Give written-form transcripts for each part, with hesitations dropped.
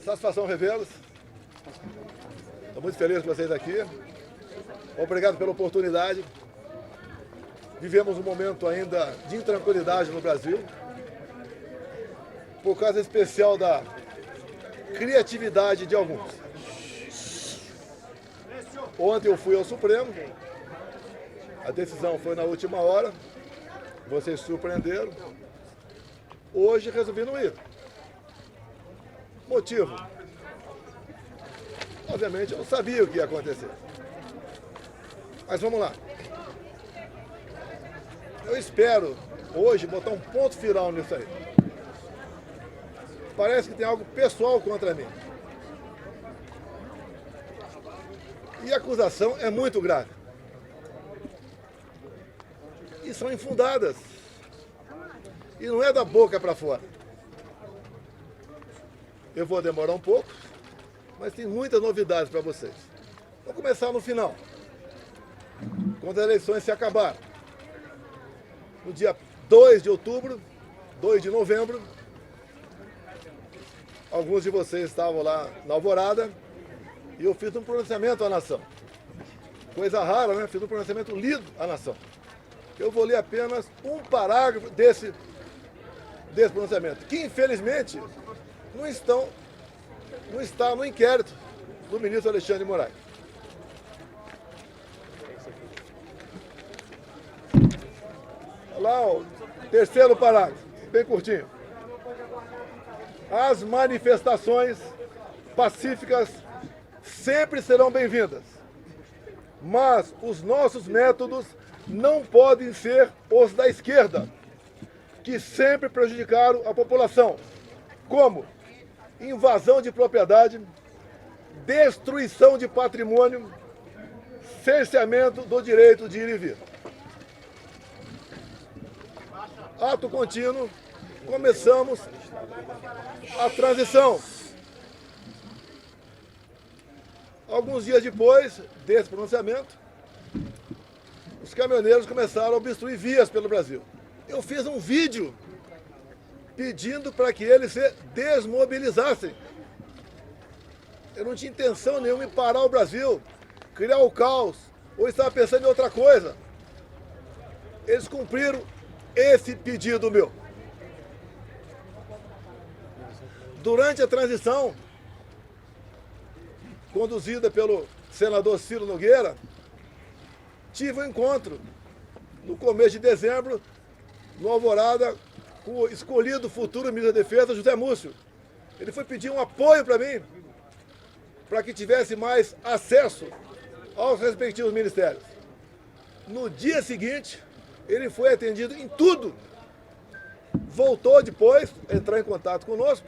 Satisfação revê-los. Estou muito feliz com vocês aqui. Obrigado pela oportunidade. Vivemos um momento ainda de intranquilidade no Brasil, por causa especial da criatividade de alguns. Ontem eu fui ao Supremo, a decisão foi na última hora, vocês surpreenderam. Hoje resolvi não ir. Motivo? Obviamente eu não sabia o que ia acontecer. Mas vamos lá. Eu espero hoje botar um ponto final nisso aí. Parece que tem algo pessoal contra mim. E a acusação é muito grave. E são infundadas. E não é da boca para fora. Eu vou demorar um pouco, mas tem muitas novidades para vocês. Vou começar no final. Quando as eleições se acabarem. No dia 2 de outubro, 2 de novembro, alguns de vocês estavam lá na Alvorada e eu fiz um pronunciamento à nação. Coisa rara, né? Fiz um pronunciamento lido à nação. Eu vou ler apenas um parágrafo desse pronunciamento, que infelizmente não está no inquérito do ministro Alexandre de Moraes. Lá, o terceiro parágrafo, bem curtinho. As manifestações pacíficas sempre serão bem-vindas, mas os nossos métodos não podem ser os da esquerda, que sempre prejudicaram a população, como invasão de propriedade, destruição de patrimônio, cerceamento do direito de ir e vir. Ato contínuo, começamos a transição. Alguns dias depois desse pronunciamento, os caminhoneiros começaram a obstruir vias pelo Brasil. Eu fiz um vídeo pedindo para que eles se desmobilizassem. Eu não tinha intenção nenhuma em parar o Brasil, criar o caos, ou estava pensando em outra coisa. Eles cumpriram esse pedido meu. Durante a transição, conduzida pelo senador Ciro Nogueira, tive um encontro no começo de dezembro, no Alvorada, com o escolhido futuro ministro da Defesa, José Múcio. Ele foi pedir um apoio para mim, para que tivesse mais acesso aos respectivos ministérios. No dia seguinte, ele foi atendido em tudo. Voltou depois a entrar em contato conosco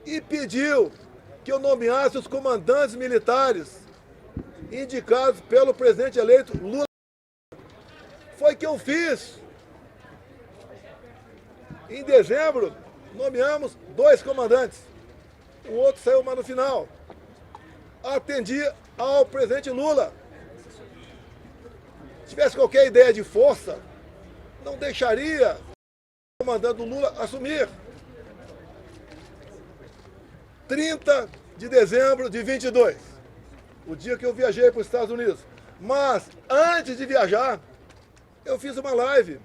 e pediu que eu nomeasse os comandantes militares indicados pelo presidente eleito Lula. Foi que eu fiz. Em dezembro, nomeamos 2 comandantes. O outro saiu mais no final. Atendi ao presidente Lula. Se tivesse qualquer ideia de força, não deixaria o comandante do Lula assumir. 30 de dezembro de 22, o dia que eu viajei para os Estados Unidos. Mas, antes de viajar, eu fiz uma live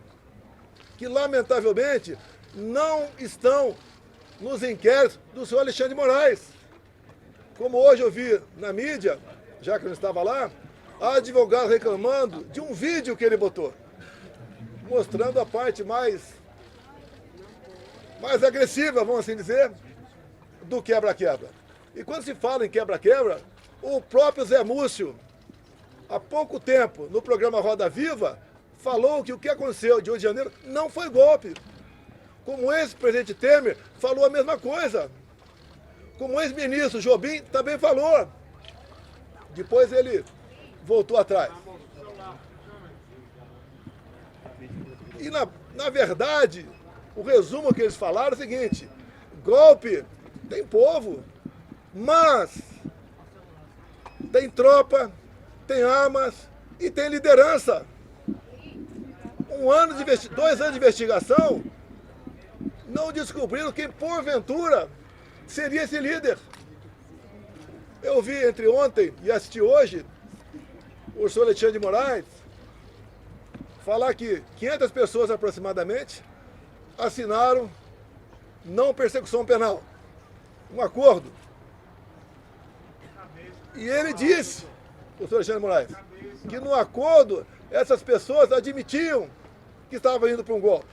que, lamentavelmente, não estão nos inquéritos do senhor Alexandre de Moraes. Como hoje eu vi na mídia, já que eu não estava lá, advogado reclamando de um vídeo que ele botou, mostrando a parte mais agressiva, vamos assim dizer, do quebra-quebra. E quando se fala em quebra-quebra, o próprio Zé Múcio, há pouco tempo, no programa Roda Viva, falou que o que aconteceu de 8 de janeiro não foi golpe. Como o ex-presidente Temer falou a mesma coisa. Como o ex-ministro Jobim também falou. Depois ele voltou atrás. E, na verdade, o resumo que eles falaram é o seguinte: golpe tem povo, mas tem tropa, tem armas e tem liderança. 2 anos de investigação não descobriram quem, porventura, seria esse líder. Eu vi entre ontem e assisti hoje o senhor Alexandre de Moraes falar que 500 pessoas aproximadamente assinaram não persecução penal, um acordo. E ele disse, o senhor Alexandre de Moraes, que no acordo essas pessoas admitiam que estavam indo para um golpe.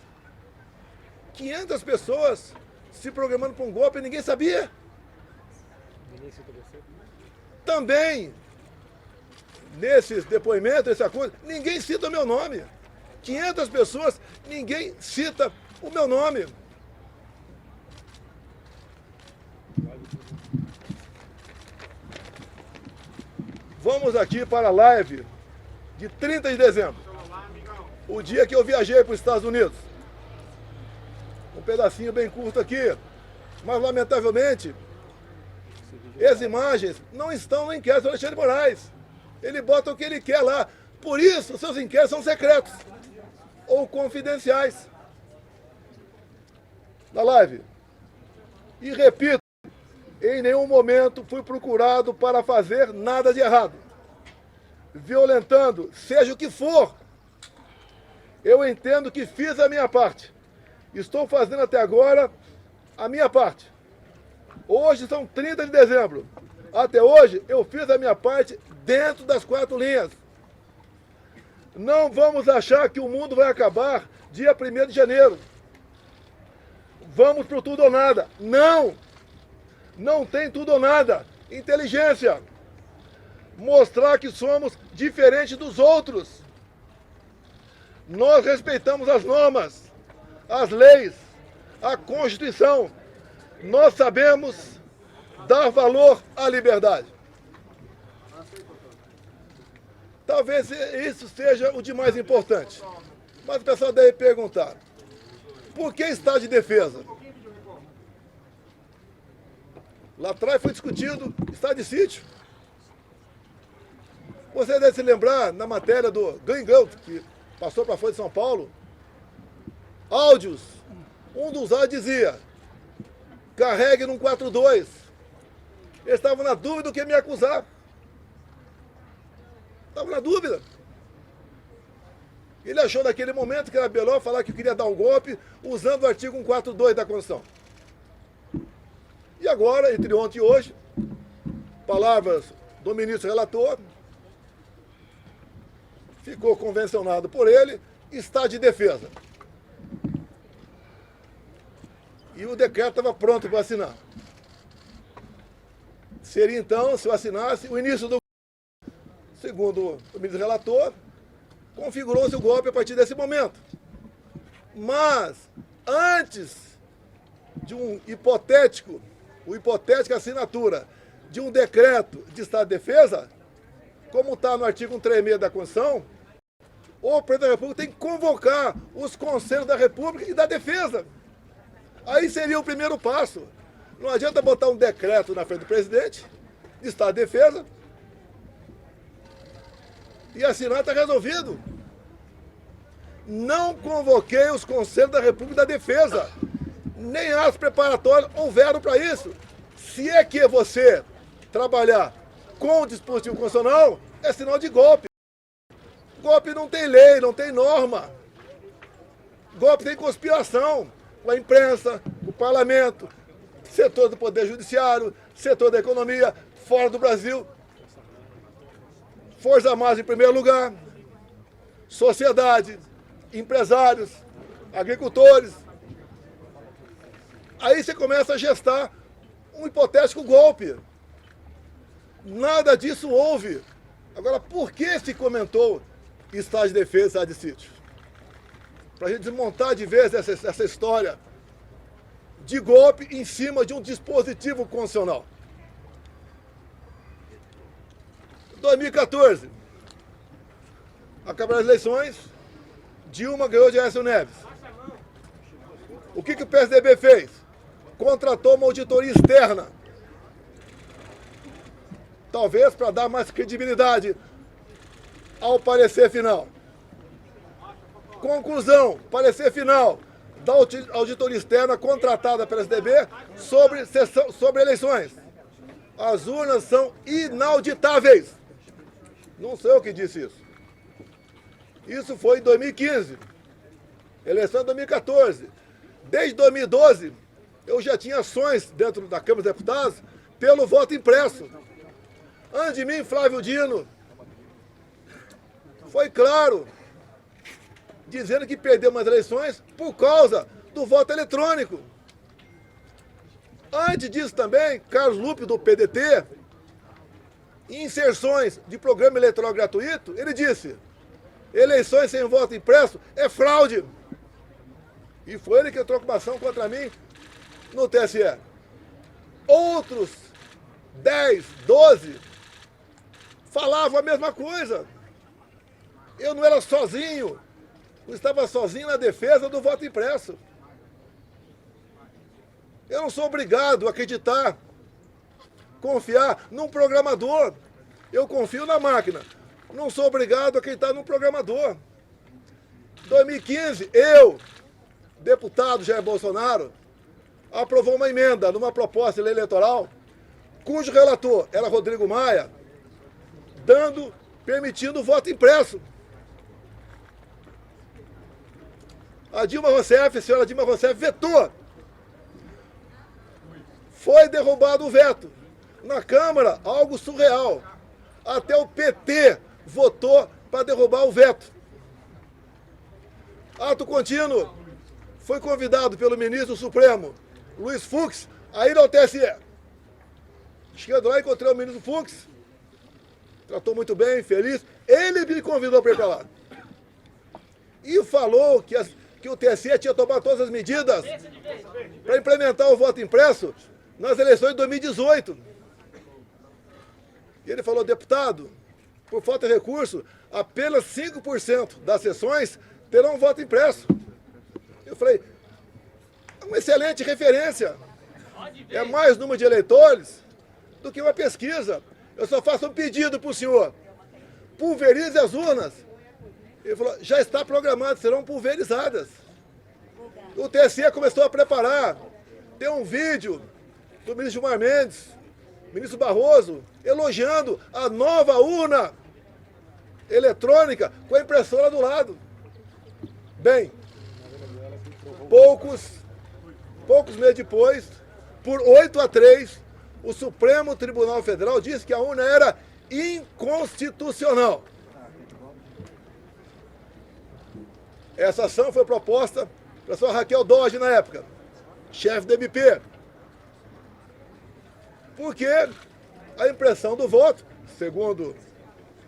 500 pessoas se programando para um golpe e ninguém sabia. Também, nesses depoimentos, nesse acordo, ninguém cita o meu nome. 500 pessoas, ninguém cita o meu nome. Vamos aqui para a live de 30 de dezembro, o dia que eu viajei para os Estados Unidos. Um pedacinho bem curto aqui, mas lamentavelmente, as imagens não estão no inquérito do Alexandre de Moraes. Ele bota o que ele quer lá. Por isso, os seus inquéritos são secretos ou confidenciais. Na live. E repito, em nenhum momento fui procurado para fazer nada de errado. Violentando, seja o que for. Eu entendo que fiz a minha parte. Estou fazendo até agora a minha parte. Hoje são 30 de dezembro. Até hoje eu fiz a minha parte dentro das 4 linhas. Não vamos achar que o mundo vai acabar dia 1º de janeiro. Vamos pro tudo ou nada. Não! Não tem tudo ou nada. Inteligência. Mostrar que somos diferentes dos outros. Nós respeitamos as normas, as leis, a Constituição. Nós sabemos dar valor à liberdade. Talvez isso seja o de mais importante. Mas o pessoal deve perguntar, por que estado de defesa? Lá atrás foi discutido estado de sítio. Você deve se lembrar, na matéria do Gringão, que passou para a Folha de São Paulo, áudios. Um dos áudios dizia, carregue num 42. Eles estavam na dúvida do que me acusar. Estavam na dúvida. Ele achou naquele momento que era melhor falar que queria dar um golpe usando o artigo 142 da Constituição. E agora, entre ontem e hoje, palavras do ministro relator, ficou convencionado por ele, estado de defesa. E o decreto estava pronto para assinar. Seria então, se eu assinasse, o início do golpe. Segundo o ministro relator, configurou-se o golpe a partir desse momento. Mas, antes de hipotética assinatura de um decreto de estado de defesa, como está no artigo 136 da Constituição, o presidente da República tem que convocar os conselhos da República e da Defesa. Aí seria o primeiro passo. Não adianta botar um decreto na frente do presidente, de estado de defesa, e assinar, está resolvido. Não convoquei os conselhos da República e da Defesa. Nem atos preparatórios houveram para isso. Se é que você trabalhar com o dispositivo constitucional, é sinal de golpe. Golpe não tem lei, não tem norma. Golpe tem conspiração com a imprensa, o parlamento, setor do Poder Judiciário, setor da economia, fora do Brasil. Forças Armadas em primeiro lugar, sociedade, empresários, agricultores. Aí você começa a gestar um hipotético golpe. Nada disso houve. Agora, por que se comentou estado de defesa e estado de sítio? Para a gente desmontar de vez essa história de golpe em cima de um dispositivo constitucional. 2014, acabaram as eleições, Dilma ganhou de Aécio Neves. O que o PSDB fez? Contratou uma auditoria externa, talvez para dar mais credibilidade ao parecer final. Conclusão, parecer final da auditoria externa contratada pela PSDB sobre eleições. As urnas são inauditáveis. Não sou eu que disse isso. Isso foi em 2015. Eleição de 2014. Desde 2012, eu já tinha ações dentro da Câmara dos Deputados pelo voto impresso. Antes de mim, Flávio Dino foi claro, dizendo que perdeu umas eleições por causa do voto eletrônico. Antes disso também, Carlos Lupe, do PDT, em inserções de programa eleitoral gratuito, ele disse: eleições sem voto impresso é fraude. E foi ele que entrou com uma ação contra mim no TSE. Outros 10, 12 falavam a mesma coisa. Eu não era sozinho, não estava sozinho na defesa do voto impresso. Eu não sou obrigado a acreditar, confiar num programador. Eu confio na máquina. Não sou obrigado a acreditar num programador. Em 2015, eu, deputado Jair Bolsonaro, aprovou uma emenda numa proposta de lei eleitoral, cujo relator era Rodrigo Maia, permitindo o voto impresso. A senhora Dilma Rousseff vetou. Foi derrubado o veto. Na Câmara, algo surreal. Até o PT votou para derrubar o veto. Ato contínuo. Foi convidado pelo ministro do Supremo, Luiz Fux, a ir ao TSE. Chegando lá, encontrei o ministro Fux. Tratou muito bem, feliz. Ele me convidou para ir para lá. E falou que o TSE tinha tomado todas as medidas para implementar o voto impresso nas eleições de 2018. E ele falou: deputado, por falta de recurso, apenas 5% das sessões terão voto impresso. Eu falei: é uma excelente referência. É mais número de eleitores do que uma pesquisa. Eu só faço um pedido para o senhor: pulverize as urnas. Ele falou: já está programado, serão pulverizadas. O TSE começou a preparar. Tem um vídeo do ministro Gilmar Mendes, ministro Barroso, elogiando a nova urna eletrônica com a impressora do lado. Bem, poucos meses depois, por 8-3, o Supremo Tribunal Federal disse que a urna era inconstitucional. Essa ação foi proposta pela senhora Raquel Dodge na época, chefe do MP. Porque a impressão do voto, segundo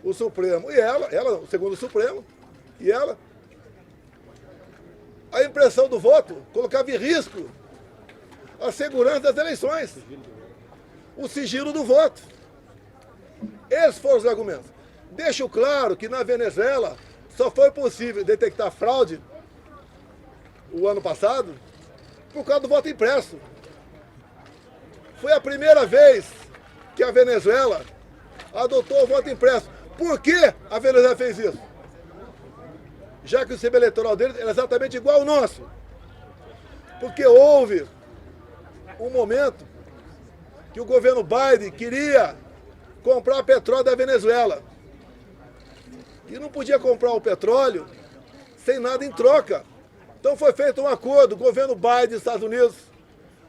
o Supremo e ela, segundo o Supremo e ela, a impressão do voto colocava em risco a segurança das eleições, o sigilo do voto. Esses foram os argumentos. Deixo claro que na Venezuela só foi possível detectar fraude o ano passado por causa do voto impresso. Foi a primeira vez que a Venezuela adotou o voto impresso. Por que a Venezuela fez isso? Já que o sistema eleitoral deles era exatamente igual ao nosso. Porque houve um momento que o governo Biden queria comprar petróleo da Venezuela. E não podia comprar o petróleo sem nada em troca. Então foi feito um acordo, governo Biden dos Estados Unidos,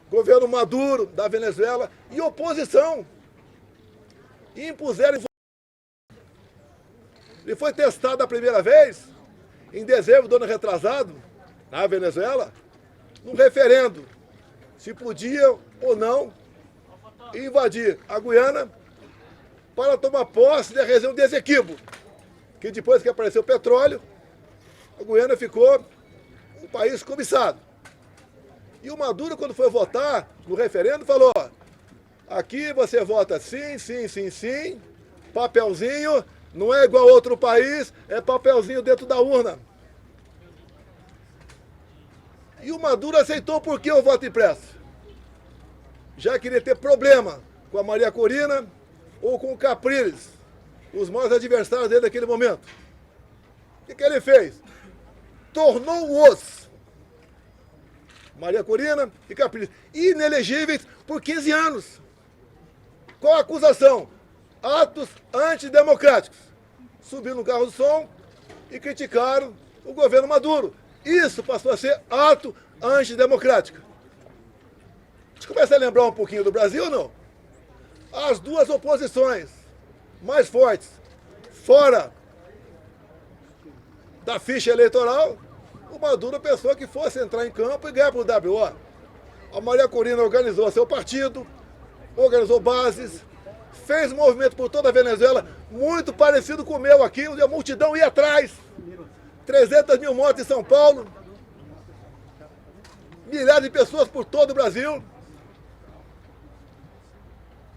governo Maduro da Venezuela e oposição. E impuseram. Ele foi testado a primeira vez, em dezembro do ano retrasado, na Venezuela, num referendo, se podia ou não invadir a Guiana para tomar posse da região de Essequibo, que depois que apareceu o petróleo, a Guiana ficou um país cobiçado. E o Maduro, quando foi votar no referendo, falou: aqui você vota sim, sim, sim, sim, papelzinho, não é igual a outro país, é papelzinho dentro da urna. E o Maduro aceitou por que o voto impresso? Já queria ter problema com a Maria Corina ou com o Capriles, os maiores adversários dele naquele momento. O que ele fez? Tornou-os, Maria Corina e Capriles, inelegíveis por 15 anos. Qual a acusação? Atos antidemocráticos. Subiram no carro do som e criticaram o governo Maduro. Isso passou a ser ato antidemocrático. A gente começa a lembrar um pouquinho do Brasil ou não? As duas oposições mais fortes, fora da ficha eleitoral, o Maduro pensou que fosse entrar em campo e ganhar para o WO. A Maria Corina organizou seu partido, organizou bases, fez um movimento por toda a Venezuela, muito parecido com o meu aqui, onde a multidão ia atrás. 300 mil mortes em São Paulo, milhares de pessoas por todo o Brasil.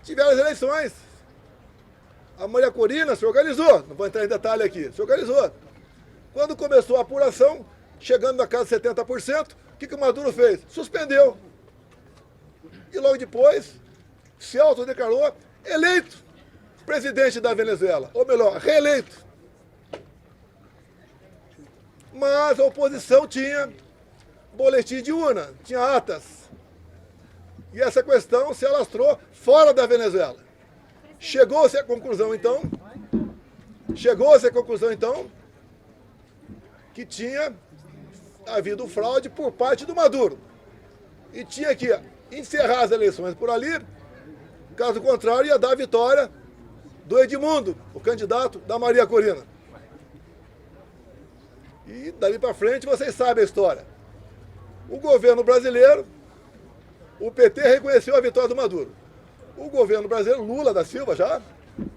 Tiveram as eleições. A Maria Corina se organizou, não vou entrar em detalhe aqui, se organizou. Quando começou a apuração, chegando na casa de 70%, o que o Maduro fez? Suspendeu. E logo depois, se autodeclarou eleito presidente da Venezuela, ou melhor, reeleito. Mas a oposição tinha boletim de urna, tinha atas. E essa questão se alastrou fora da Venezuela. Chegou-se à conclusão, então, que tinha havido fraude por parte do Maduro. E tinha que encerrar as eleições por ali, caso contrário, ia dar a vitória do Edmundo, o candidato da Maria Corina. E dali para frente vocês sabem a história. O governo brasileiro, o PT reconheceu a vitória do Maduro. O governo brasileiro, Lula da Silva já,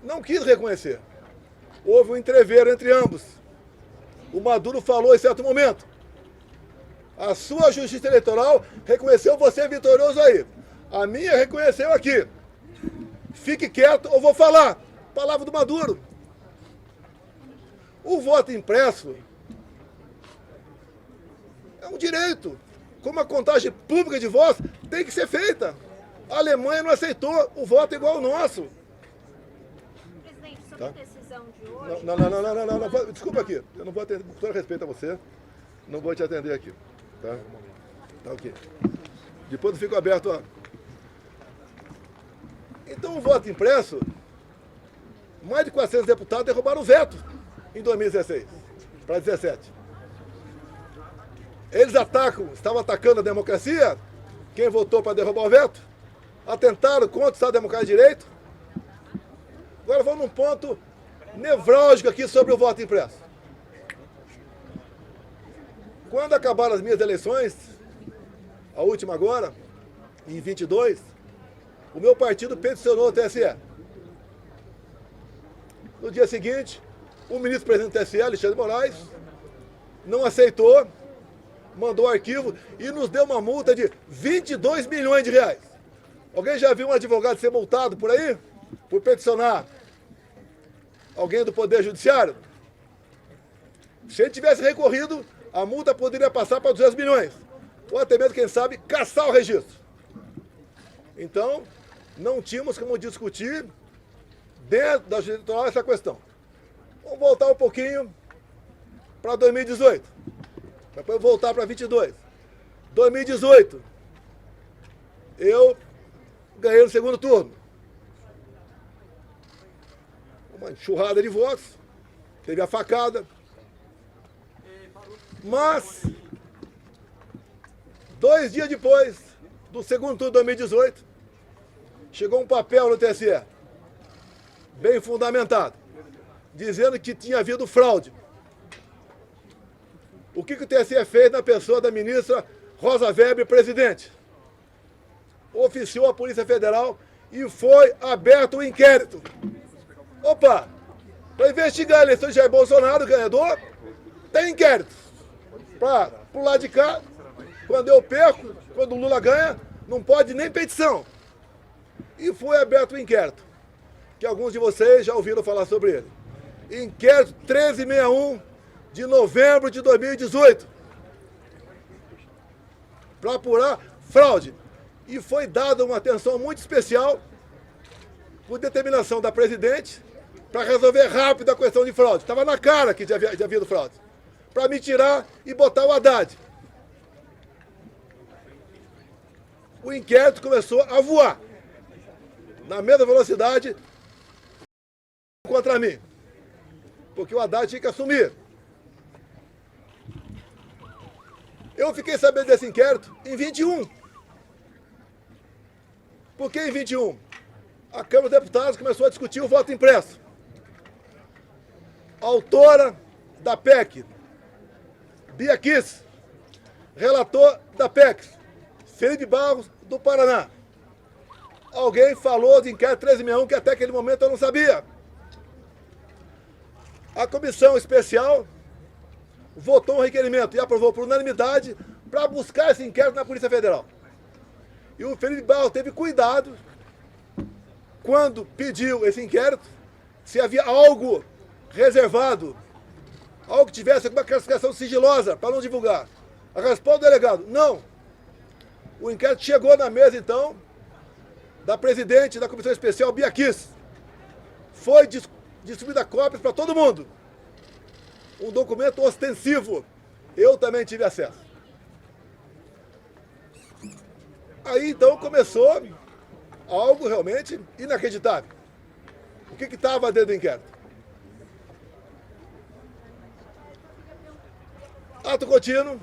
não quis reconhecer. Houve um entreveiro entre ambos. O Maduro falou em certo momento: a sua justiça eleitoral reconheceu você vitorioso aí. A minha reconheceu aqui. Fique quieto ou vou falar. Palavra do Maduro. O voto impresso é um direito. Como a contagem pública de votos tem que ser feita. A Alemanha não aceitou o voto igual ao nosso. Presidente, sobre a decisão de hoje... Não, desculpa aqui. Eu não vou atender, com todo respeito a você, não vou te atender aqui. Tá? Tá ok. Depois eu fico aberto a... Então o voto impresso, mais de 400 deputados derrubaram o veto em 2016 para 2017. Eles estavam atacando a democracia, quem votou para derrubar o veto, atentaram contra o Estado Democrático de Direito. Agora vamos num ponto nevrálgico aqui sobre o voto impresso. Quando acabaram as minhas eleições, a última agora, em 22, o meu partido peticionou o TSE. No dia seguinte, o ministro-presidente do TSE, Alexandre de Moraes, não aceitou, mandou o arquivo e nos deu uma multa de 22 milhões de reais. Alguém já viu um advogado ser multado por aí? Por peticionar alguém do Poder Judiciário? Se ele tivesse recorrido, a multa poderia passar para 200 milhões. Ou até mesmo, quem sabe, caçar o registro. Então, não tínhamos como discutir dentro da Justiça Eleitoral essa questão. Vamos voltar um pouquinho para 2018. Depois voltar para 22. 2018, eu ganhei no segundo turno. Uma enxurrada de votos, teve a facada. Mas, 2 dias depois do segundo turno de 2018, chegou um papel no TSE, bem fundamentado, dizendo que tinha havido fraude. O que o TSE fez na pessoa da ministra Rosa Weber, presidente? Oficiou a Polícia Federal e foi aberto o inquérito. Opa! Para investigar a eleição de Jair Bolsonaro, ganhador, tem inquérito. Para o lado de cá, quando eu perco, quando o Lula ganha, não pode nem petição. E foi aberto o inquérito, que alguns de vocês já ouviram falar sobre ele. Inquérito 1361 de novembro de 2018, para apurar fraude. E foi dada uma atenção muito especial, por determinação da presidente, para resolver rápido a questão de fraude. Estava na cara que já havia havido fraude. Para me tirar e botar o Haddad. O inquérito começou a voar. na mesma velocidade contra mim. Porque o Haddad tinha que assumir. Eu fiquei sabendo desse inquérito em 21. Por que em 21? A Câmara dos Deputados começou a discutir o voto impresso. A autora da PEC, Bia Kicis, relator da PEC, Felipe Barros, do Paraná. Alguém falou de inquérito 1361 que até aquele momento eu não sabia. A comissão especial votou um requerimento e aprovou por unanimidade para buscar esse inquérito na Polícia Federal. E o Felipe Barros teve cuidado, quando pediu esse inquérito, se havia algo reservado, algo que tivesse alguma classificação sigilosa para não divulgar. A resposta do delegado, não. O inquérito chegou na mesa, então, da presidente da comissão especial, Bia Kicis. Foi distribuída cópias para todo mundo. Um documento ostensivo. Eu também tive acesso. Aí, então, começou algo realmente inacreditável. O que estava dentro do inquérito? Ato contínuo,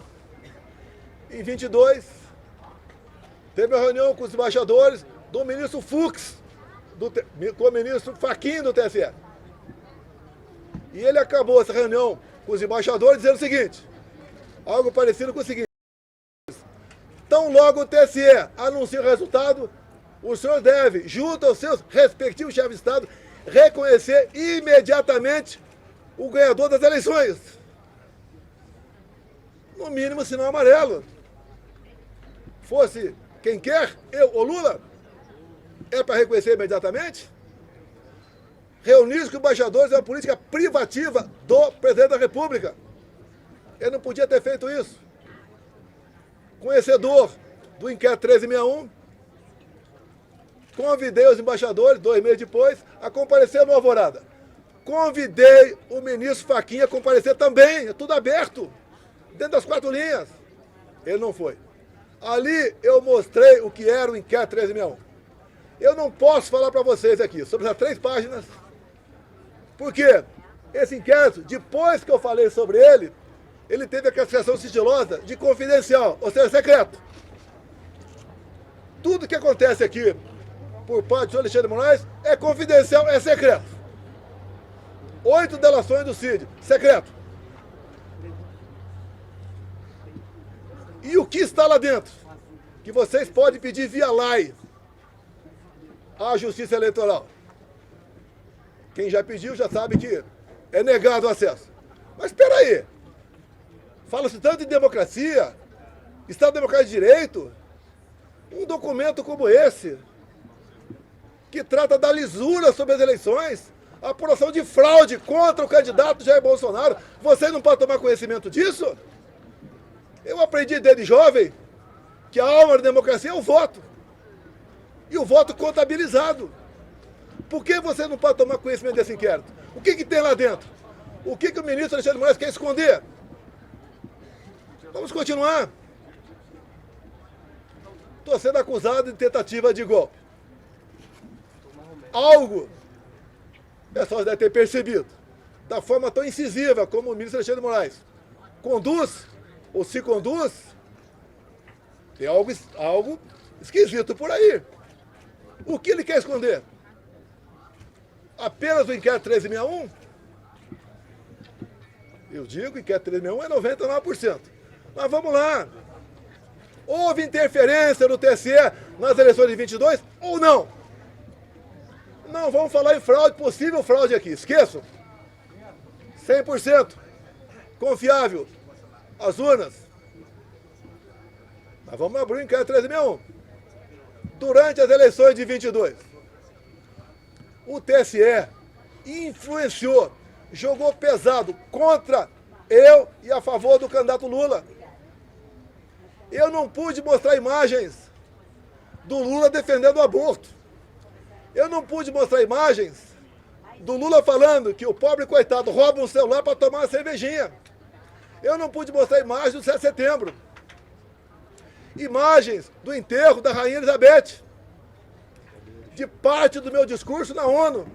em 22, teve uma reunião com os embaixadores do ministro Fux, com o ministro Fachin do TSE. E ele acabou essa reunião com os embaixadores dizendo o seguinte, algo parecido com o seguinte, tão logo o TSE anuncia o resultado, o senhor deve, junto aos seus respectivos chefes de Estado, reconhecer imediatamente o ganhador das eleições. No mínimo, sinal amarelo. Fosse quem quer, eu ou Lula, é para reconhecer imediatamente? Reunir com embaixadores é uma política privativa do presidente da República. Ele não podia ter feito isso. Conhecedor do inquérito 1361, convidei os embaixadores, 2 meses depois, a comparecer no Alvorada. Convidei o ministro Fachin a comparecer também, é tudo aberto, dentro das 4 linhas. Ele não foi. Ali eu mostrei o que era o inquérito 1361. Eu não posso falar para vocês aqui sobre essas 3 páginas, porque esse inquérito, depois que eu falei sobre ele, ele teve a classificação sigilosa de confidencial, ou seja, secreto. Tudo que acontece aqui por parte do senhor Alexandre de Moraes é confidencial, é secreto. 8 delações do CID, secreto. E o que está lá dentro? Que vocês podem pedir via lei à Justiça Eleitoral. Quem já pediu já sabe que é negado o acesso. Mas espera aí. Fala-se tanto em democracia, Estado Democrático de Direito, um documento como esse, que trata da lisura sobre as eleições, a apuração de fraude contra o candidato Jair Bolsonaro, vocês não podem tomar conhecimento disso? Eu aprendi desde jovem que a alma da democracia é o voto. E o voto contabilizado. Por que você não pode tomar conhecimento desse inquérito? O que tem lá dentro? O que o ministro Alexandre de Moraes quer esconder? Vamos continuar. Estou sendo acusado de tentativa de golpe. Algo, o pessoal deve ter percebido, da forma tão incisiva como o ministro Alexandre de Moraes conduz, ou se conduz, tem algo esquisito por aí. O que ele quer esconder? Apenas o inquérito 1361? Eu digo que o inquérito 1361 é 99%. Mas vamos lá. Houve interferência no TSE nas eleições de 22 ou não? Não vamos falar em fraude, possível fraude aqui. Esqueçam. 100% confiável. As urnas. Mas vamos abrir o inquérito 1361. Durante as eleições de 22, o TSE influenciou, jogou pesado contra eu e a favor do candidato Lula. Eu não pude mostrar imagens do Lula defendendo o aborto. Eu não pude mostrar imagens do Lula falando que o pobre coitado rouba um celular para tomar uma cervejinha. Eu não pude mostrar imagens do 7 de setembro. Imagens do enterro da Rainha Elizabeth. de parte do meu discurso na ONU.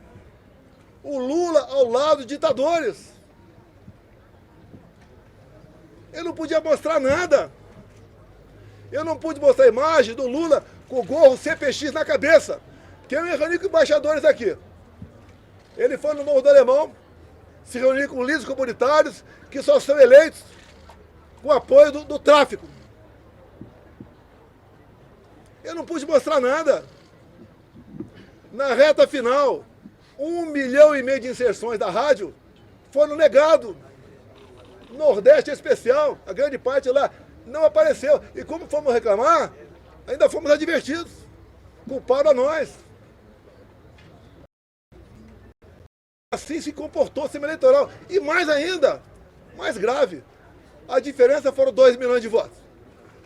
O Lula ao lado de ditadores. Eu não podia mostrar nada. Eu não pude mostrar a imagem do Lula com o gorro CPX na cabeça, que eu me reuni com embaixadores aqui. Ele foi no Morro do Alemão, se reuniu com líderes comunitários que só são eleitos com apoio do tráfico. Eu não pude mostrar nada. Na reta final, 1,5 milhão de inserções da rádio foram negados. Nordeste especial, a grande parte lá não apareceu. E como fomos reclamar, ainda fomos advertidos. Culparam a nós. Assim se comportou o sistema eleitoral. E mais ainda, mais grave, a diferença foram 2 milhões de votos.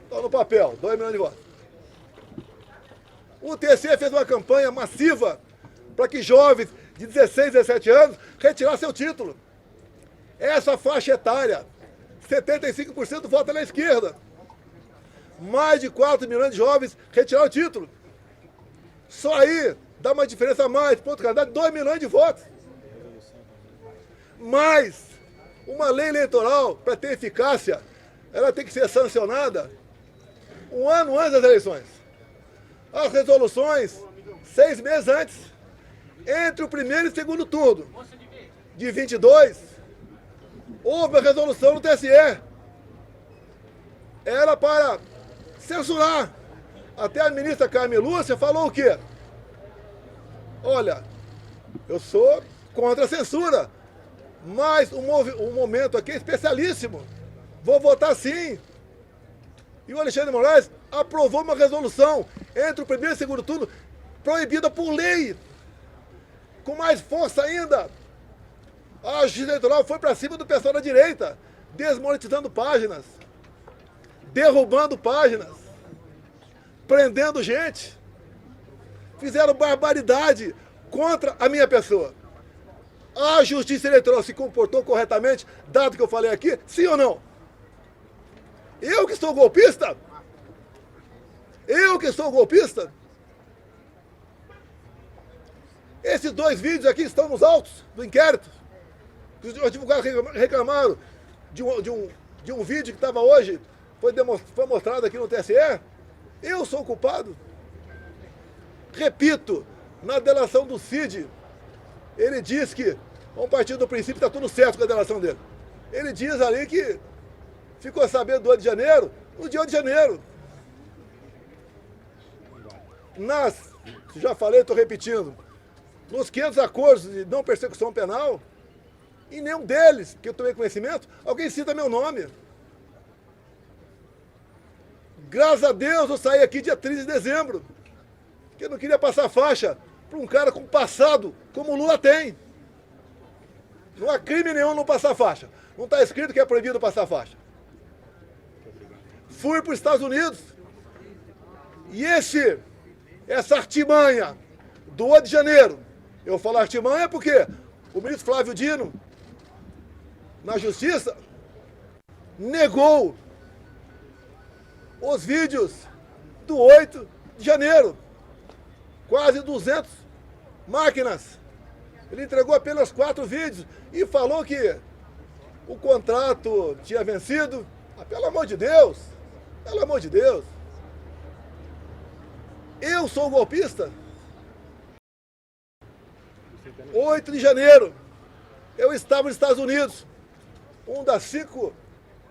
Estão no papel, 2 milhões de votos. O TSE fez uma campanha massiva para que jovens de 16, 17 anos retirassem seu título. Essa faixa etária, 75% vota na esquerda. Mais de 4 milhões de jovens retiraram o título. Só aí dá uma diferença a mais, ponto candidato, 2 milhões de votos. Mas uma lei eleitoral, para ter eficácia, ela tem que ser sancionada um ano antes das eleições. As resoluções, 6 meses antes, entre o primeiro e o segundo turno de 22, houve a resolução no TSE. Era para censurar. Até a ministra Carmen Lúcia falou o quê? Olha, eu sou contra a censura, mas o momento aqui é especialíssimo. Vou votar sim. E o Alexandre de Moraes aprovou uma resolução entre o primeiro e o segundo turno, proibida por lei. Com mais força ainda, a justiça eleitoral foi para cima do pessoal da direita, desmonetizando páginas, derrubando páginas, prendendo gente. Fizeram barbaridade contra a minha pessoa. A justiça eleitoral se comportou corretamente, dado que eu falei aqui, sim ou não? Eu que sou golpista? Eu que sou golpista? Esses 2 vídeos aqui estão nos autos do inquérito. Os advogados reclamaram de um vídeo que estava hoje, foi mostrado aqui no TSE. Eu sou o culpado. Repito, na delação do Cid, ele diz que, vamos partir do princípio, está tudo certo com a delação dele. Ele diz ali que ficou sabendo do 8 de janeiro, no dia 8 de janeiro. Já falei, estou repetindo, nos 500 acordos de não persecução penal, em nenhum deles, que eu tomei conhecimento, alguém cita meu nome. Graças a Deus eu saí aqui dia 13 de dezembro, porque eu não queria passar faixa para um cara com passado como o Lula tem. Não há crime nenhum não passar faixa. Não está escrito que é proibido passar faixa. Fui para os Estados Unidos e essa artimanha do 8 de janeiro, eu falo artimanha porque o ministro Flávio Dino, na justiça, negou os vídeos do 8 de janeiro. Quase 200 máquinas. Ele entregou apenas 4 vídeos e falou que o contrato tinha vencido. Ah, pelo amor de Deus! Pelo amor de Deus! Eu sou golpista? 8 de janeiro, eu estava nos Estados Unidos. Uma das 5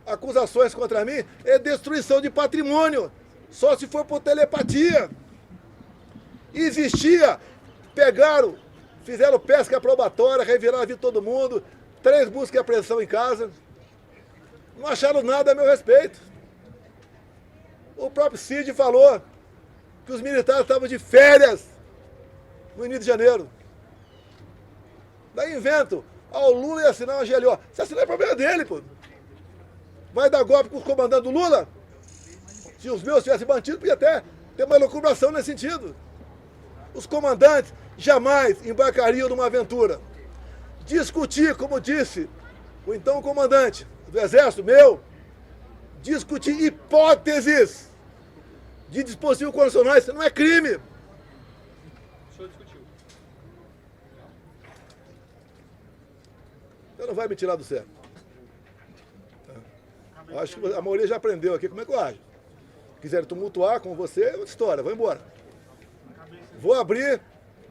acusações contra mim é destruição de patrimônio, só se for por telepatia. Existia, fizeram pesca probatória, reviraram a vida de todo mundo, 3 buscas de apreensão em casa, não acharam nada a meu respeito. O próprio Cid falou que os militares estavam de férias no início de janeiro. Daí invento, o Lula ia assinar uma GLO. Se assinar é problema dele, pô. Vai dar golpe com os comandantes do Lula? Se os meus tivessem mantido, podia até ter uma elucubração nesse sentido. Os comandantes jamais embarcariam numa aventura. Discutir, como disse o então comandante do Exército, discutir hipóteses de dispositivos constitucionais, isso não é crime. O senhor discutiu. Você não vai me tirar do sério. Acho que a maioria já aprendeu aqui como é que eu ajo. Quiserem tumultuar com você, é outra história, vou embora. Vou abrir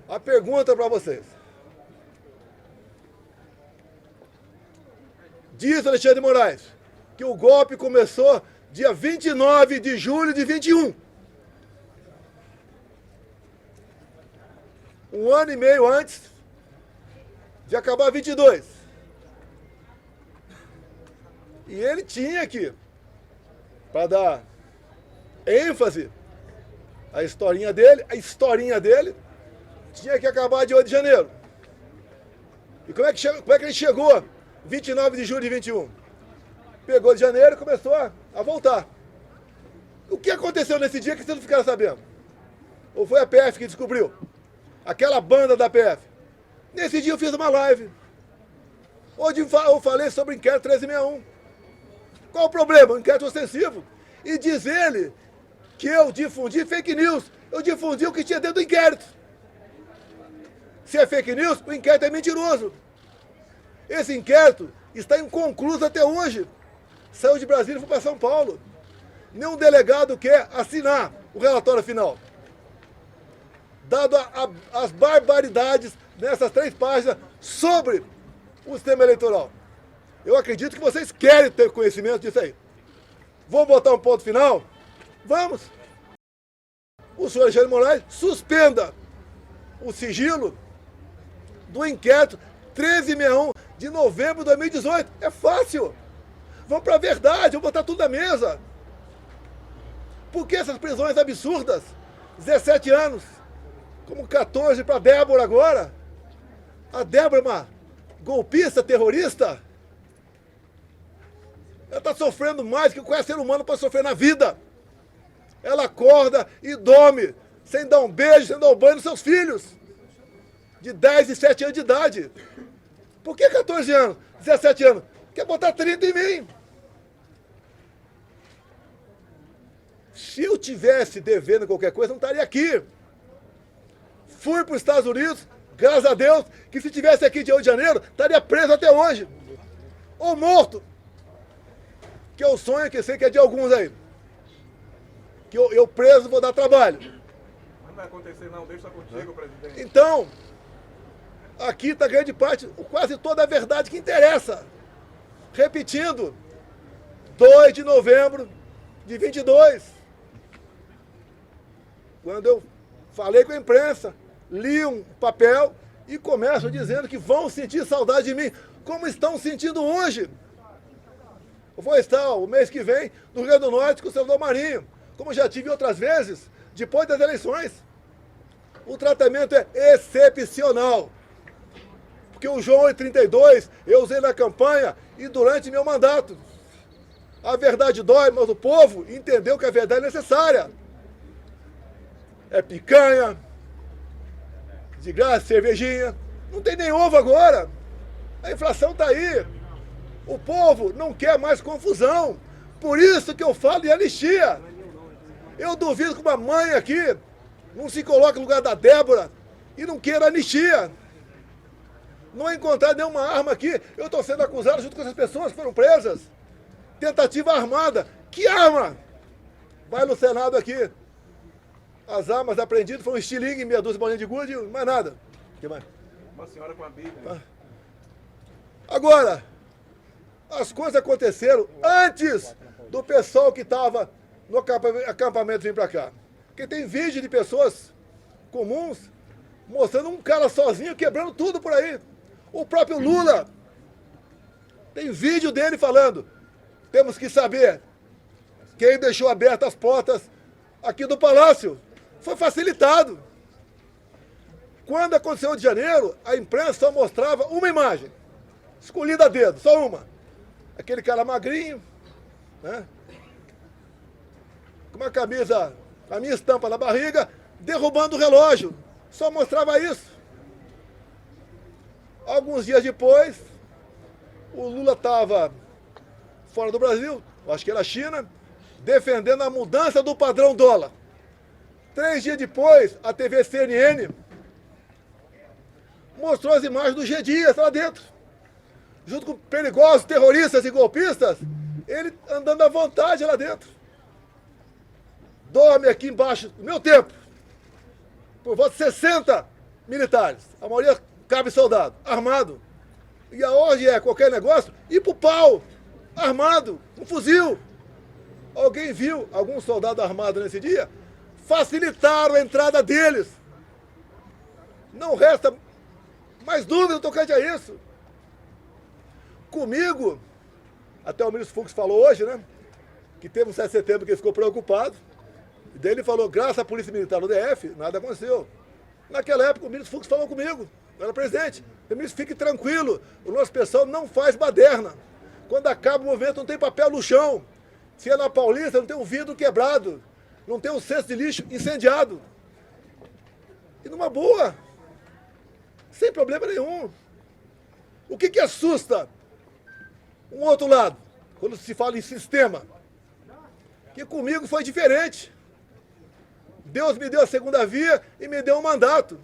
a pergunta para vocês. Diz Alexandre de Moraes que o golpe começou dia 29 de julho de 21. Um ano e meio antes de acabar 22. E ele tinha que, para dar ênfase à historinha dele, tinha que acabar de 8 de janeiro. E como é que ele chegou 29 de julho de 21? Pegou de janeiro e começou a voltar. O que aconteceu nesse dia que vocês não ficaram sabendo? Ou foi a PF que descobriu? Aquela banda da PF. Nesse dia eu fiz uma live, onde eu falei sobre o inquérito 1361. Qual o problema? O inquérito ostensivo. E diz ele que eu difundi fake news. Eu difundi o que tinha dentro do inquérito. Se é fake news, o inquérito é mentiroso. Esse inquérito está inconcluso até hoje. Saiu de Brasília e foi para São Paulo. Nenhum delegado quer assinar o relatório final. Dado as barbaridades nessas 3 páginas sobre o sistema eleitoral. Eu acredito que vocês querem ter conhecimento disso aí. Vamos botar um ponto final? Vamos! O senhor Alexandre de Moraes suspenda o sigilo do inquérito 1361 de novembro de 2018. É fácil. Vamos para a verdade, vamos botar tudo na mesa. Por que essas prisões absurdas? 17 anos, como 14 para a Débora agora. A Débora é uma golpista, terrorista. Ela está sofrendo mais que qualquer ser humano pode sofrer na vida. Ela acorda e dorme, sem dar um beijo, sem dar um banho nos seus filhos. De 10 e 7 anos de idade. Por que 14 anos, 17 anos? Quer botar 30 em mim. Se eu tivesse devendo qualquer coisa, não estaria aqui. Fui para os Estados Unidos, graças a Deus, que se tivesse aqui de 8 de janeiro, estaria preso até hoje. Ou morto. Que é o sonho que eu sei que é de alguns aí. Que eu preso vou dar trabalho. Não vai acontecer não, deixa contigo, presidente. Então, aqui está grande parte, quase toda a verdade que interessa. Repetindo, 2 de novembro de 22. Quando eu falei com a imprensa, li um papel e começo dizendo que vão sentir saudade de mim, como estão sentindo hoje. Eu vou estar o mês que vem no Rio Grande do Norte com o senador Marinho, como já tive outras vezes, depois das eleições. O tratamento é excepcional. Porque o João 832 eu usei na campanha e durante meu mandato. A verdade dói, mas o povo entendeu que a verdade é necessária. É picanha, de graça, cervejinha. Não tem nem ovo agora. A inflação está aí. O povo não quer mais confusão. Por isso que eu falo em anistia. Eu duvido que uma mãe aqui não se coloque no lugar da Débora e não queira anistia. Não encontrar nenhuma arma aqui. Eu estou sendo acusado junto com essas pessoas que foram presas. Tentativa armada. Que arma? Vai no Senado aqui. As armas apreendidas foram um estilingue, meia dúzia de bolinha de gude, mais nada. Que mais? Uma senhora com a Bíblia. Agora, as coisas aconteceram antes do pessoal que estava no acampamento vir para cá. Porque tem vídeo de pessoas comuns mostrando um cara sozinho quebrando tudo por aí. O próprio Lula tem vídeo dele falando: temos que saber quem deixou abertas as portas aqui do Palácio. Foi facilitado. Quando aconteceu o de janeiro, a imprensa só mostrava uma imagem, escolhida a dedo, só uma. Aquele cara magrinho, né? Com uma camisa, a minha estampa na barriga, derrubando o relógio. Só mostrava isso. Alguns dias depois, o Lula estava fora do Brasil, acho que era China, defendendo a mudança do padrão dólar. 3 dias depois, a TV CNN mostrou as imagens do G. Dias lá dentro. Junto com perigosos terroristas e golpistas, ele andando à vontade lá dentro. Dorme aqui embaixo, no meu tempo, por volta de 60 militares. A maioria cabe soldado, armado. E hoje é qualquer negócio, ir pro pau, armado, com fuzil. Alguém viu algum soldado armado nesse dia? Facilitaram a entrada deles. Não resta mais dúvida tocante a isso. Comigo, até o ministro Fux falou hoje, né? Que teve um 7 de setembro que ele ficou preocupado. E daí ele falou, graças à Polícia Militar do DF, nada aconteceu. Naquela época, o ministro Fux falou comigo, eu era presidente. O ministro, fique tranquilo, o nosso pessoal não faz baderna. Quando acaba o movimento, não tem papel no chão. Se é na Paulista, não tem um vidro quebrado. Não tem um cesto de lixo incendiado. E numa boa. Sem problema nenhum. O que assusta um outro lado, quando se fala em sistema? Que comigo foi diferente. Deus me deu a segunda via e me deu um mandato.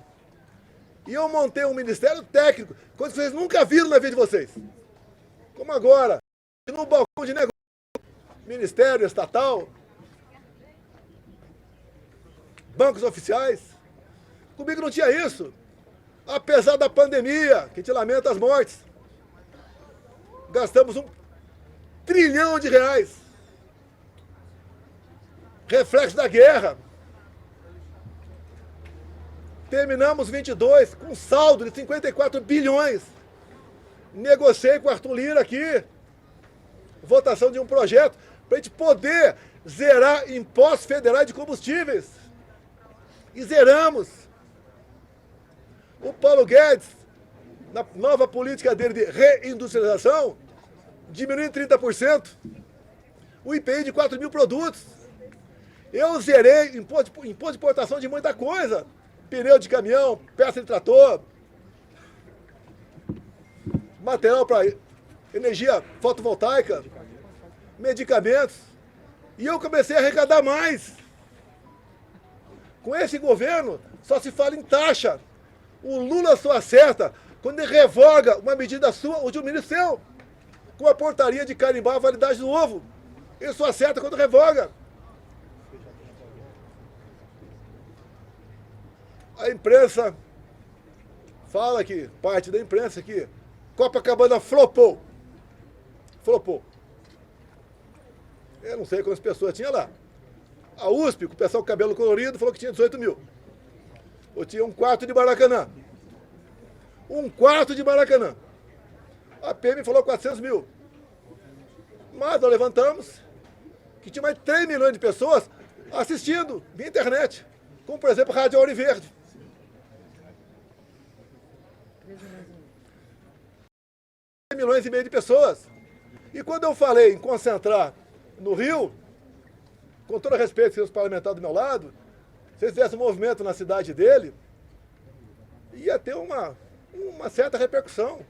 E eu montei um ministério técnico, coisa que vocês nunca viram na vida de vocês. Como agora, no balcão de negócio, ministério estatal, bancos oficiais. Comigo não tinha isso. Apesar da pandemia, que te lamenta as mortes. Gastamos R$1 trilhão. Reflexo da guerra. Terminamos 22 com um saldo de 54 bilhões. Negociei com o Arthur Lira aqui, votação de um projeto, para a gente poder zerar impostos federais de combustíveis. E zeramos. O Paulo Guedes, na nova política dele de reindustrialização, diminuiu em 30% o IPI de 4 mil produtos. Eu zerei imposto de importação de muita coisa. Pneu de caminhão, peça de trator, material para energia fotovoltaica, medicamentos. E eu comecei a arrecadar mais. Com esse governo, só se fala em taxa. O Lula só acerta quando ele revoga uma medida sua ou de um ministro seu, com a portaria de carimbar a validade do ovo. Ele só acerta quando revoga. A imprensa fala que, parte da imprensa que Copacabana flopou. Flopou. Eu não sei quantas pessoas tinha lá. A USP, com o pessoal com cabelo colorido, falou que tinha 18 mil. Ou tinha um quarto de Maracanã. Um quarto de Maracanã. A PM falou 400 mil. Mas nós levantamos que tinha mais de 3 milhões de pessoas assistindo via internet. Como, por exemplo, a Rádio Ouro Verde. 3 milhões e meio de pessoas. E quando eu falei em concentrar no Rio, com todo respeito aos parlamentares do meu lado, se eles fizessem um movimento na cidade dele, ia ter uma certa repercussão.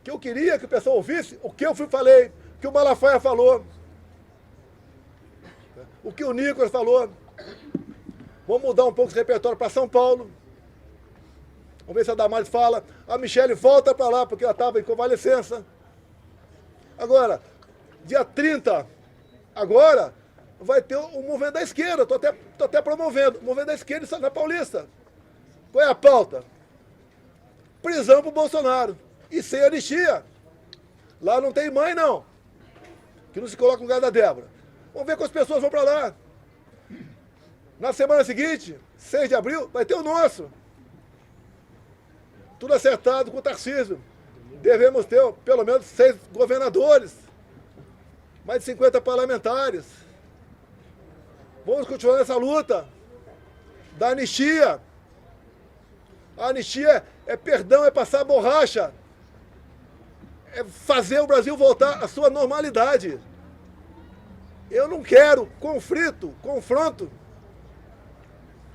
Que eu queria que o pessoal ouvisse o que eu falei, o que o Malafaia falou, o que o Nicolas falou. Vamos mudar um pouco esse repertório para São Paulo. Vamos ver se a Damares fala. A Michele volta para lá, porque ela estava em convalescença. Agora, dia 30, agora, vai ter um movimento da esquerda. Estou até promovendo. O movimento da esquerda na Paulista. Qual é a pauta? Prisão para o Bolsonaro. E sem anistia. Lá não tem mãe, não. Que não se coloca no lugar da Débora. Vamos ver quantas pessoas vão para lá. Na semana seguinte, 6 de abril, vai ter o nosso. Tudo acertado com o Tarcísio. Devemos ter pelo menos 6 governadores. Mais de 50 parlamentares. Vamos continuar nessa luta da anistia. A anistia é perdão, é passar borracha. É fazer o Brasil voltar à sua normalidade. Eu não quero conflito, confronto.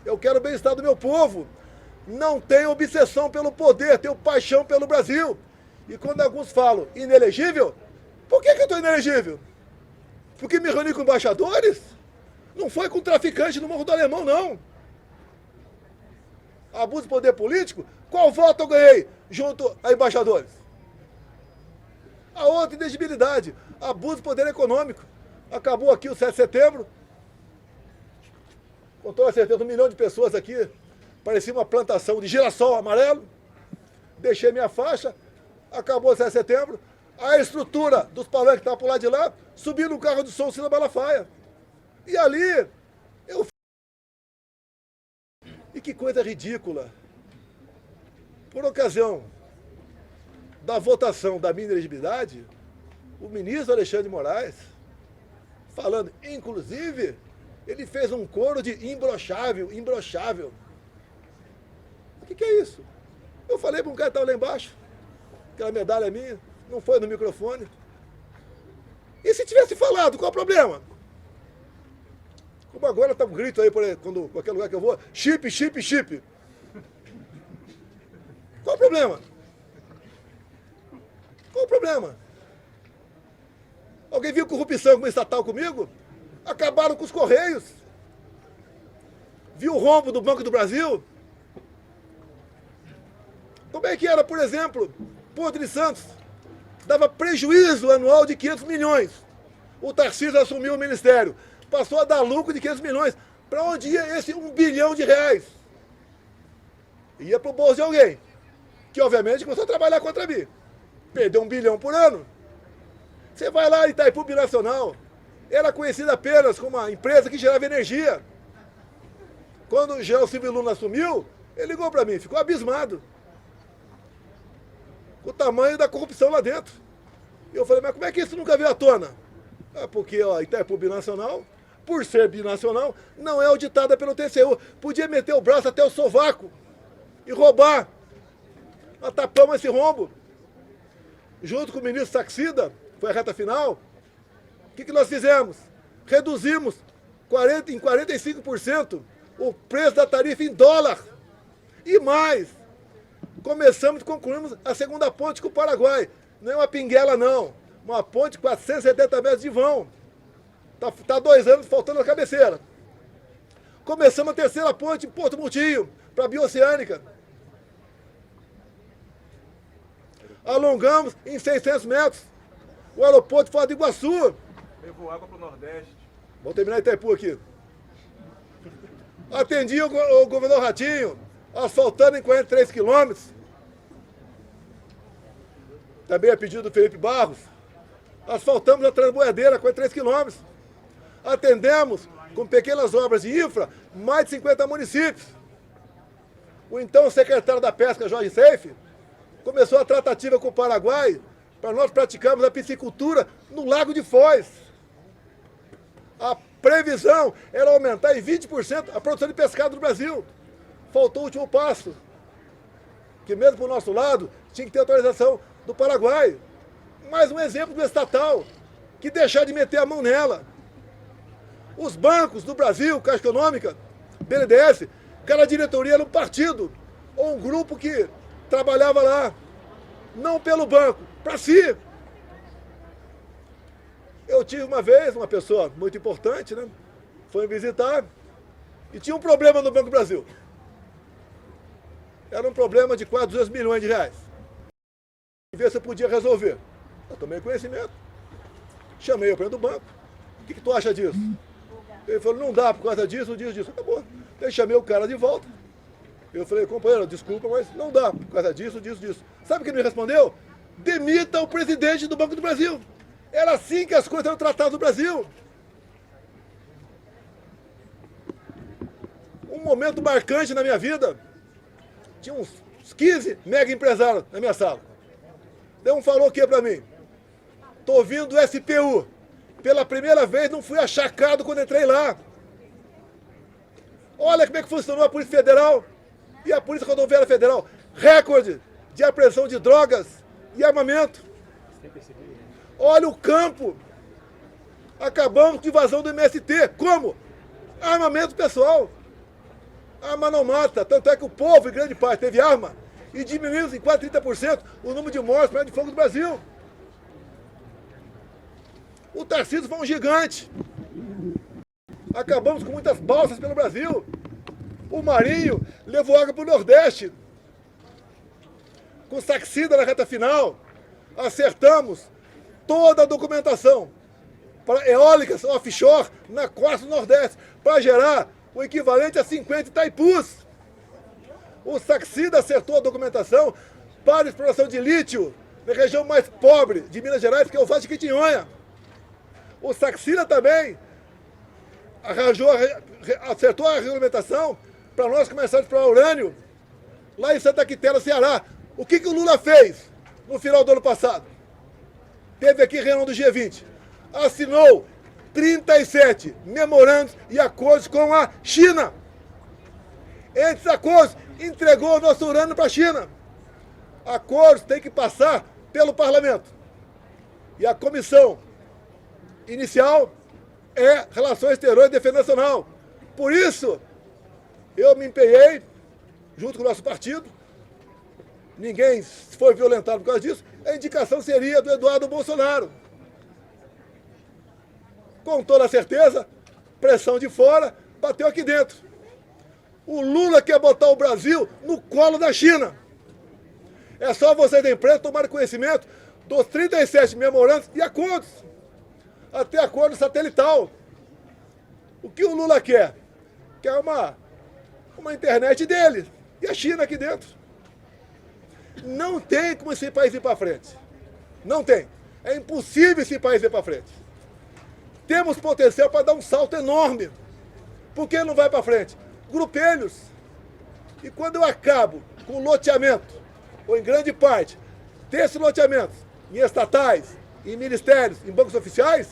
Eu quero o bem-estar do meu povo. Não tenho obsessão pelo poder, tenho paixão pelo Brasil. E quando alguns falam inelegível, por que eu estou inelegível? Porque me reuni com embaixadores? Não foi com traficante no Morro do Alemão, não. Abuso de poder político? Qual voto eu ganhei junto a embaixadores? A outra inelegibilidade, abuso de poder econômico. Acabou aqui o 7 de setembro, com toda certeza 1 milhão de pessoas aqui, parecia uma plantação de girassol amarelo. Deixei minha faixa, acabou o 7 de setembro, a estrutura dos palanques que estavam por lá de lá, subi no carro de som Cida Malafaia. E ali, eu... E que coisa ridícula. Por ocasião da votação da minha inelegibilidade, o ministro Alexandre de Moraes, falando, inclusive, ele fez um coro de imbrochável, imbrochável. O que é isso? Eu falei para um cara que estava lá embaixo, aquela medalha minha, não foi no microfone. E se tivesse falado, qual o problema? Como agora está um grito aí, quando qualquer lugar que eu vou, chip, chip, chip. Qual o problema? Qual o problema? Alguém viu corrupção como estatal comigo? Acabaram com os Correios. Viu o rombo do Banco do Brasil? Como é que era, por exemplo, Porto de Santos? Dava prejuízo anual de 500 milhões. O Tarcísio assumiu o ministério. Passou a dar lucro de 500 milhões. Para onde ia esse 1 bilhão de reais? Ia para o bolso de alguém, que obviamente começou a trabalhar contra mim. Perdeu 1 bilhão por ano. Você vai lá em Itaipu Binacional, era conhecida apenas como uma empresa que gerava energia. Quando o Jean Silvio Luna assumiu, ele ligou para mim, ficou abismado com o tamanho da corrupção lá dentro. E eu falei, mas como é que isso nunca veio à tona? Porque Itaipu Binacional, por ser binacional, não é auditada pelo TCU. Podia meter o braço até o sovaco e roubar. Nós tapamos esse rombo. Junto com o ministro Saxida, foi a reta final, o que nós fizemos? Reduzimos em 45% o preço da tarifa em dólar. E mais, começamos e concluímos a segunda ponte com o Paraguai. Não é uma pinguela, não. Uma ponte de 470 metros de vão. Está 2 anos faltando a cabeceira. Começamos a terceira ponte em Porto Murtinho, para a Bioceânica. Alongamos em 600 metros o aeroporto de Foz do Iguaçu. Levou água para o Nordeste. Vamos terminar Itaipu aqui. Atendi o governador Ratinho, asfaltando em 43 quilômetros. Também a pedido do Felipe Barros. Asfaltamos a Transboiadeira, 43 quilômetros. Atendemos, com pequenas obras de infra, mais de 50 municípios. O então secretário da Pesca, Jorge Seife, começou a tratativa com o Paraguai para nós praticarmos a piscicultura no Lago de Foz. A previsão era aumentar em 20% a produção de pescado no Brasil. Faltou o último passo, que mesmo para o nosso lado, tinha que ter autorização do Paraguai. Mais um exemplo do estatal, que deixar de meter a mão nela. Os bancos do Brasil, Caixa Econômica, BNDES, cada diretoria era um partido, ou um grupo que trabalhava lá, não pelo banco, para si. Eu tive uma vez, uma pessoa muito importante, né? Foi me visitar e tinha um problema no Banco do Brasil. Era um problema de quase 200 milhões de reais. E ver se eu podia resolver. Eu tomei conhecimento. Chamei o presidente do banco. O que tu acha disso? Ele falou, não dá por causa disso, disso. Acabou. Eu chamei o cara de volta. Eu falei, companheiro, desculpa, mas não dá por causa disso, disso. Sabe o que ele me respondeu? Demita o presidente do Banco do Brasil. Era assim que as coisas eram tratadas no Brasil. Um momento marcante na minha vida, tinha uns 15 mega empresários na minha sala. Daí um falou o que para mim? Tô vindo do SPU. Pela primeira vez não fui achacado quando entrei lá. Olha como é que funcionou a Polícia Federal e a Polícia Rodoviária Federal. Recorde de apreensão de drogas e armamento. Olha o campo. Acabamos com a invasão do MST. Como? Armamento pessoal. Arma não mata. Tanto é que o povo, em grande parte, teve arma. E diminuímos em quase 30% o número de mortes por arma de fogo do Brasil. O Tarcísio foi um gigante. Acabamos com muitas balsas pelo Brasil. O Marinho levou água para o Nordeste. Com Saxida na reta final, acertamos toda a documentação para eólicas offshore na costa do Nordeste, para gerar o equivalente a 50 Itaipus. O Saxida acertou a documentação para a exploração de lítio na região mais pobre de Minas Gerais, que é o Vale de Quitinhonha. O Saxida também acertou a regulamentação para nós começarmos a explorar urânio lá em Santa Quitéria, Ceará. O que o Lula fez no final do ano passado? Teve aqui reunião do G20. Assinou 37 memorandos e acordos com a China. Entre os acordos, entregou o nosso urânio para a China. Acordos têm que passar pelo parlamento. E a comissão inicial é Relações Exteriores e Defesa Nacional. Por isso, eu me empenhei, junto com o nosso partido, ninguém foi violentado por causa disso, a indicação seria do Eduardo Bolsonaro. Com toda certeza, pressão de fora, bateu aqui dentro. O Lula quer botar o Brasil no colo da China. É só vocês da imprensa tomarem conhecimento dos 37 memorandos e acordos. Até acordo satelital. O que o Lula quer? Quer uma internet dele. E a China aqui dentro. Não tem como esse país ir para frente. Não tem. É impossível esse país ir para frente. Temos potencial para dar um salto enorme. Por que não vai para frente? Grupelhos. E quando eu acabo com o loteamento, ou em grande parte, desses loteamentos, em estatais, em ministérios, em bancos oficiais,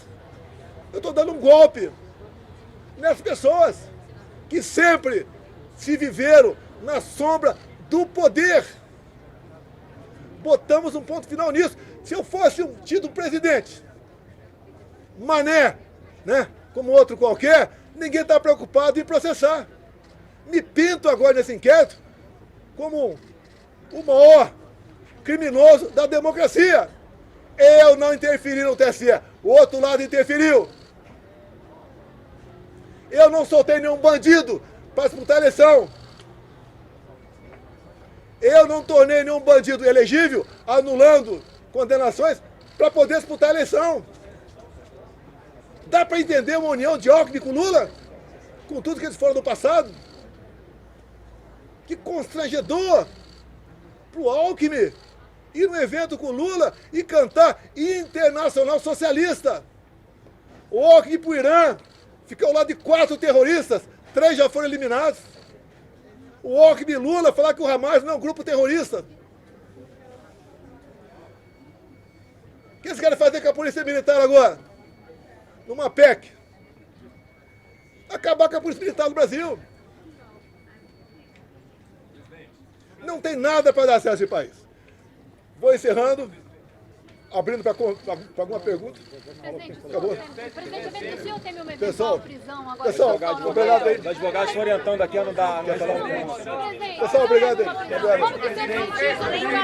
eu estou dando um golpe nessas pessoas que sempre se viveram na sombra do poder. Botamos um ponto final nisso. Se eu fosse tido presidente, Mané, né, como outro qualquer, ninguém está preocupado em processar. Me pinto agora nesse inquérito como o maior criminoso da democracia. Eu não interferi no TSE, o outro lado interferiu. Eu não soltei nenhum bandido para disputar a eleição. Eu não tornei nenhum bandido elegível, anulando condenações para poder disputar a eleição. Dá para entender uma união de Alckmin com Lula? Com tudo que eles foram do passado? Que constrangedor para o Alckmin ir num evento com Lula e cantar Internacional Socialista. O Alckmin para o Irã fica ao lado de 4 terroristas, 3 já foram eliminados. O Alckmin e Lula falar que o Hamas não é um grupo terrorista. O que eles querem fazer com a polícia militar agora? Numa PEC. Acabar com a polícia militar no Brasil. Não tem nada para dar acesso a esse país. Vou encerrando, abrindo para alguma pergunta. Acabou? Presidente, o senhor teme uma Pessoal, eventual prisão agora? Pessoal, obrigado aí. Os advogados estão orientando aqui a não dar. Presidente, Pessoal, obrigado aí. como que o senhor